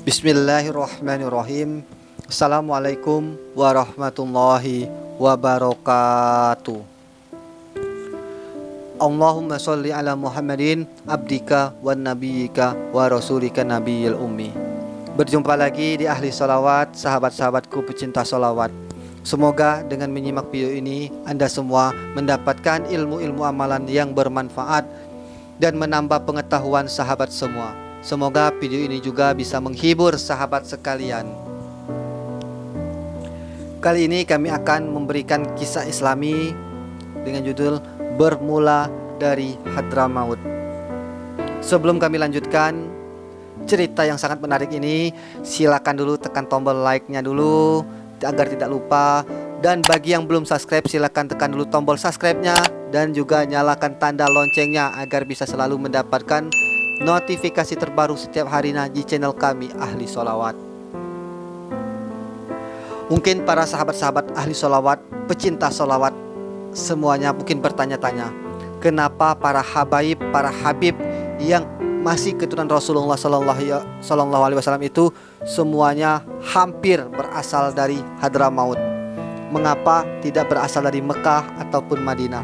Bismillahirrahmanirrahim. Assalamualaikum warahmatullahi wabarakatuh. Allahumma sholli ala Muhammadin abdika wa nabiyyika wa rasulika nabiyil ummi. Berjumpa lagi di Ahli Sholawat, sahabat-sahabatku pecinta sholawat. Semoga dengan menyimak video ini Anda semua mendapatkan ilmu-ilmu amalan yang bermanfaat dan menambah pengetahuan sahabat semua. Semoga video ini juga bisa menghibur sahabat sekalian. Kali ini kami akan memberikan kisah Islami dengan judul Bermula dari Hadramaut. Sebelum kami lanjutkan cerita yang sangat menarik ini, silakan dulu tekan tombol like-nya dulu agar tidak lupa. Dan bagi yang belum subscribe, silakan tekan dulu tombol subscribe-nya dan juga nyalakan tanda loncengnya agar bisa selalu mendapatkan notifikasi terbaru setiap harinya di channel kami Ahli Sholawat. Mungkin para sahabat-sahabat ahli sholawat, pecinta sholawat semuanya mungkin bertanya-tanya, kenapa para habaib, para habib yang masih keturunan Rasulullah Sallallahu Alaihi Wasallam itu semuanya hampir berasal dari Hadramaut. Mengapa tidak berasal dari Mekah ataupun Madinah?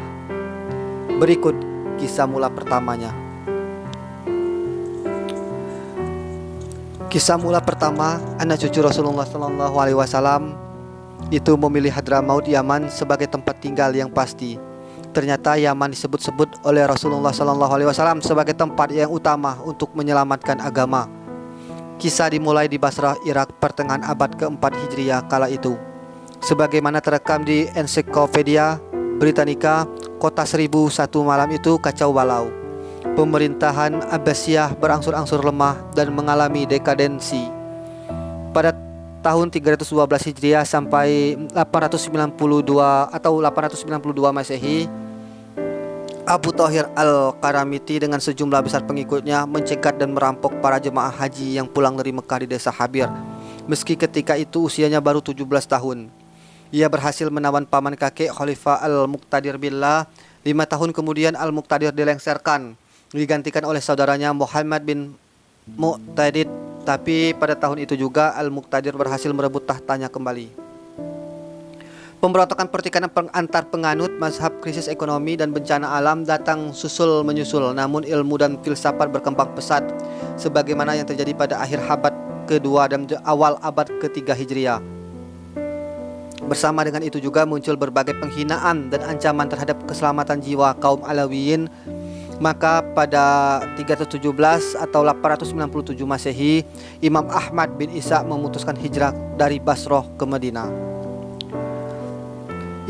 Berikut kisah mula pertamanya. Kisah mula pertama, anak cucu Rasulullah Sallallahu Alaihi Wasallam itu memilih Hadramaut Yaman sebagai tempat tinggal yang pasti. Ternyata Yaman disebut-sebut oleh Rasulullah Sallallahu Alaihi Wasallam sebagai tempat yang utama untuk menyelamatkan agama. Kisah dimulai di Basrah, Irak, pertengahan abad keempat Hijriah kala itu. Sebagaimana terekam di Ensiklopedia Britannica, kota 1001 malam itu kacau balau. Pemerintahan Abbasiyah berangsur-angsur lemah dan mengalami dekadensi. Pada tahun 312 Hijriah sampai 892 atau 892 Masehi, Abu Thahir Al-Qaramiti dengan sejumlah besar pengikutnya mencegat dan merampok para jemaah haji yang pulang dari Mekah di desa Habir. Meski ketika itu usianya baru 17 tahun. Ia berhasil menawan paman kakek Khalifah Al-Muqtadir Billah. 5 tahun kemudian Al-Muqtadir dilengsarkan, digantikan oleh saudaranya Muhammad bin Mu'tadid. Tapi pada tahun itu juga Al-Muqtadir berhasil merebut tahtanya kembali. Pemberontakan pertikaian antar penganut mazhab, krisis ekonomi dan bencana alam datang susul menyusul. Namun ilmu dan filsafat berkembang pesat, sebagaimana yang terjadi pada akhir abad kedua dan awal abad ketiga Hijriah. Bersama dengan itu juga muncul berbagai penghinaan dan ancaman terhadap keselamatan jiwa kaum Alawiyin. Maka pada 317 atau 897 Masehi, Imam Ahmad bin Isa memutuskan hijrah dari Basrah ke Madinah.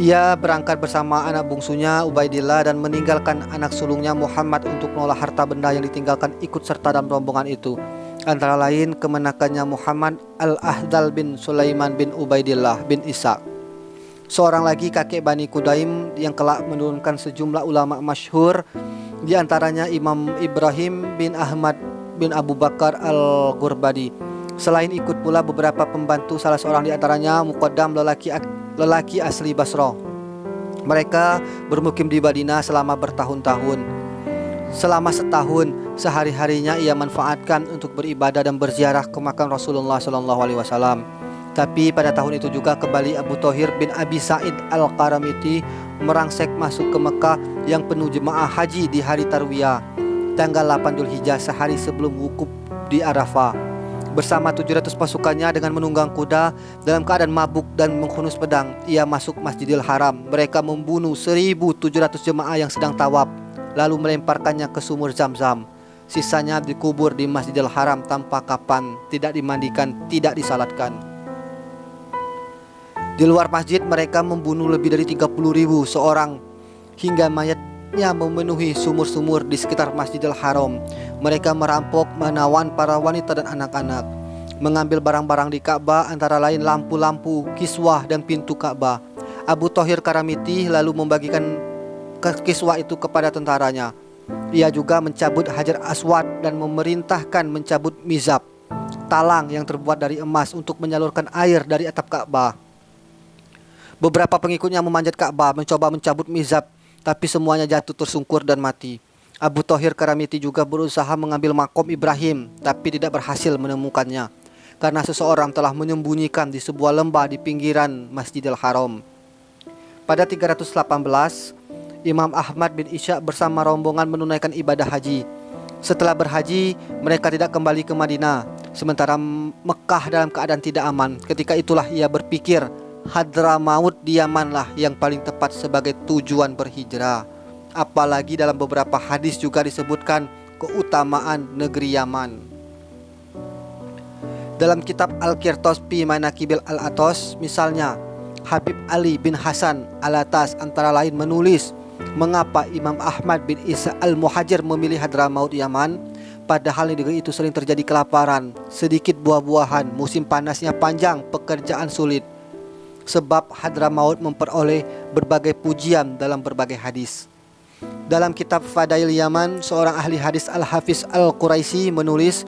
Ia berangkat bersama anak bungsunya Ubaidillah dan meninggalkan anak sulungnya Muhammad untuk mengolah harta benda yang ditinggalkan ikut serta dalam rombongan itu. Antara lain kemenakannya Muhammad Al-Ahdal bin Sulaiman bin Ubaidillah bin Isa, seorang lagi kakek Bani Kudaim yang kelak menurunkan sejumlah ulama masyhur, di antaranya Imam Ibrahim bin Ahmad bin Abu Bakar Al-Ghurbadi. Selain ikut pula beberapa pembantu, salah seorang di antaranya Muqaddam, lelaki asli Basrah. Mereka bermukim di Madinah selama bertahun-tahun. Selama setahun, sehari-harinya ia manfaatkan untuk beribadah dan berziarah ke makam Rasulullah Sallallahu Alaihi Wasallam. Tapi pada tahun itu juga kembali Abu Thahir bin Abi Sa'id Al-Qaramiti merangsek masuk ke Mekah yang penuh jemaah haji di hari Tarwiyah, tanggal 8 Dzulhijjah, sehari sebelum wukuf di Arafah. Bersama 700 pasukannya dengan menunggang kuda, dalam keadaan mabuk dan menghunus pedang, ia masuk Masjidil Haram. Mereka membunuh 1.700 jemaah yang sedang tawaf, lalu melemparkannya ke sumur Zam-Zam. Sisanya dikubur di Masjidil Haram tanpa kapan, tidak dimandikan, tidak disalatkan. Di luar masjid mereka membunuh lebih dari 30.000 seorang, hingga mayatnya memenuhi sumur-sumur di sekitar Masjidil Haram. Mereka merampok, menawan para wanita dan anak-anak, mengambil barang-barang di Ka'bah, antara lain lampu-lampu, kiswah dan pintu Ka'bah. Abu Thahir Qaramiti lalu membagikan kiswah itu kepada tentaranya. Ia juga mencabut Hajar Aswad dan memerintahkan mencabut mizab, talang yang terbuat dari emas, untuk menyalurkan air dari atap Ka'bah. Beberapa pengikutnya memanjat Ka'bah, mencoba mencabut mizab, tapi semuanya jatuh tersungkur dan mati. Abu Thahir Qaramiti juga berusaha mengambil makom Ibrahim, tapi tidak berhasil menemukannya. karena seseorang telah menyembunyikan di sebuah lembah di pinggiran Masjidil Haram. Pada 318, Imam Ahmad bin Ishaq bersama rombongan menunaikan ibadah haji. Setelah berhaji, mereka tidak kembali ke Madinah, sementara Mekah dalam keadaan tidak aman. Ketika itulah ia berpikir, Hadramaut di Yamanlah yang paling tepat sebagai tujuan berhijrah. Apalagi dalam beberapa hadis juga disebutkan keutamaan negeri Yaman. Dalam kitab Al-Qirtos fi Manaqibil Al-Atos, misalnya Habib Ali bin Hasan Al-Atas antara lain menulis mengapa Imam Ahmad bin Isa Al-Muhajir memilih Hadramaut Yaman, padahal di negeri itu sering terjadi kelaparan, sedikit buah-buahan, musim panasnya panjang, pekerjaan sulit. Sebab Hadramaut memperoleh berbagai pujian dalam berbagai hadis. Dalam kitab Fadail Yaman, seorang ahli hadis Al-Hafiz Al-Quraisy menulis,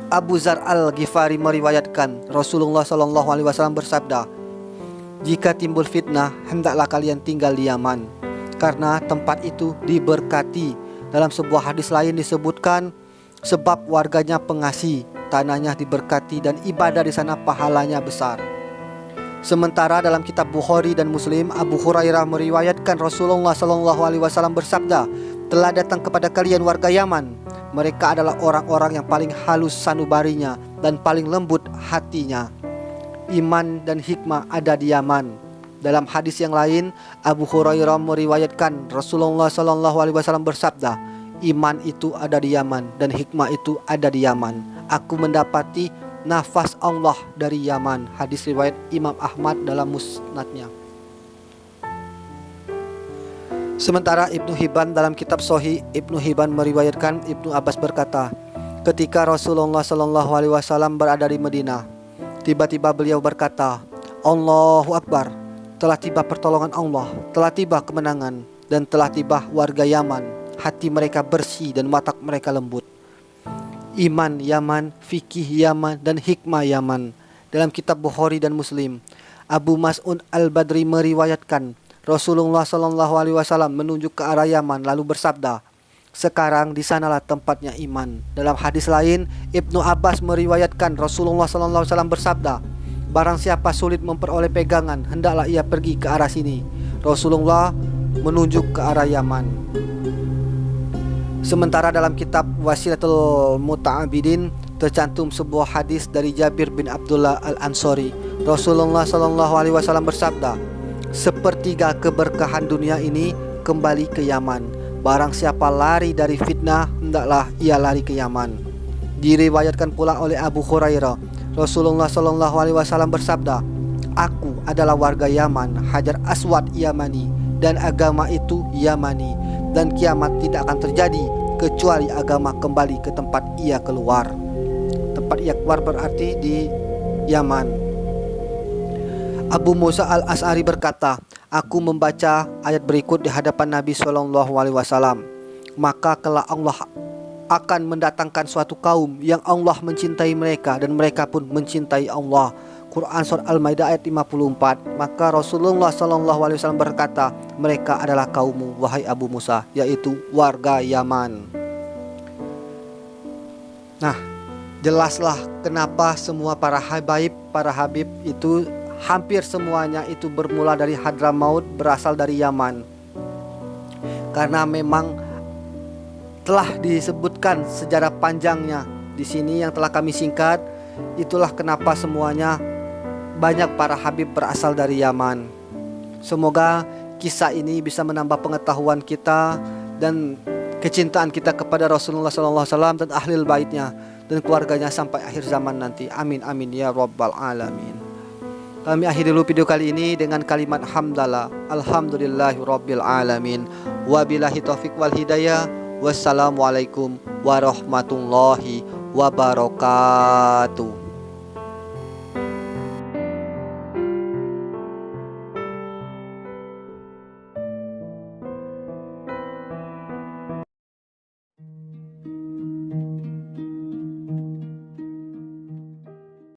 Abu Zar Al-Ghifari meriwayatkan Rasulullah SAW bersabda, jika timbul fitnah, hendaklah kalian tinggal di Yaman, karena tempat itu diberkati. Dalam sebuah hadis lain disebutkan, sebab warganya pengasih, tanahnya diberkati, dan ibadah di sana pahalanya besar. Sementara dalam kitab Bukhari dan Muslim, Abu Hurairah meriwayatkan Rasulullah SAW bersabda, telah datang kepada kalian warga Yaman. Mereka adalah orang-orang yang paling halus sanubarinya dan paling lembut hatinya. Iman dan hikmah ada di Yaman. Dalam hadis yang lain, Abu Hurairah meriwayatkan Rasulullah SAW bersabda, iman itu ada di Yaman dan hikmah itu ada di Yaman. Aku mendapati nafas Allah dari Yaman. Hadis riwayat Imam Ahmad dalam musnadnya. Sementara Ibnu Hibban dalam kitab Sahih Ibnu Hibban meriwayatkan Ibnu Abbas berkata, ketika Rasulullah SAW berada di Madinah, tiba-tiba beliau berkata, Allahu Akbar, telah tiba pertolongan Allah, telah tiba kemenangan, dan telah tiba warga Yaman. Hati mereka bersih dan watak mereka lembut. Iman Yaman, fikih Yaman, dan hikmah Yaman. Dalam kitab Bukhari dan Muslim, Abu Mas'ud Al-Badri meriwayatkan Rasulullah SAW menunjuk ke arah Yaman lalu bersabda, sekarang di sanalah tempatnya iman. Dalam hadis lain, Ibnu Abbas meriwayatkan Rasulullah SAW bersabda, barang siapa sulit memperoleh pegangan, hendaklah ia pergi ke arah sini. Rasulullah menunjuk ke arah Yaman. Sementara dalam kitab Wasilatul Muta'abidin tercantum sebuah hadis dari Jabir bin Abdullah Al-Ansari. Rasulullah SAW bersabda, sepertiga keberkahan dunia ini kembali ke Yaman. Barang siapa lari dari fitnah, hendaklah ia lari ke Yaman. Diriwayatkan pula oleh Abu Hurairah, Rasulullah SAW bersabda, aku adalah warga Yaman, Hajar Aswad Yamani, dan agama itu Yamani, dan kiamat tidak akan terjadi kecuali agama kembali ke tempat ia keluar. Tempat ia keluar berarti di Yaman. Abu Musa Al-As'ari berkata, aku membaca ayat berikut di hadapan Nabi SAW. Maka kelak Allah akan mendatangkan suatu kaum yang Allah mencintai mereka dan mereka pun mencintai Allah. Quran Surah Al-Maidah ayat 54. Maka Rasulullah SAW berkata, mereka adalah kaummu wahai Abu Musa, yaitu warga Yaman. Nah, jelaslah kenapa semua para habib itu hampir semuanya itu bermula dari Hadramaut, berasal dari Yaman. Karena memang telah disebutkan sejarah panjangnya di sini yang telah kami singkat. Itulah kenapa semuanya banyak para habib berasal dari Yaman. Semoga kisah ini bisa menambah pengetahuan kita dan kecintaan kita kepada Rasulullah SAW dan ahlul baitnya dan keluarganya sampai akhir zaman nanti. Amin amin ya rabbal alamin. Kami akhiri dulu video kali ini dengan kalimat hamdalah. Alhamdulillahirabbil alamin. Wabillahi taufik wal hidayah. Wassalamualaikum warahmatullahi wabarakatuh.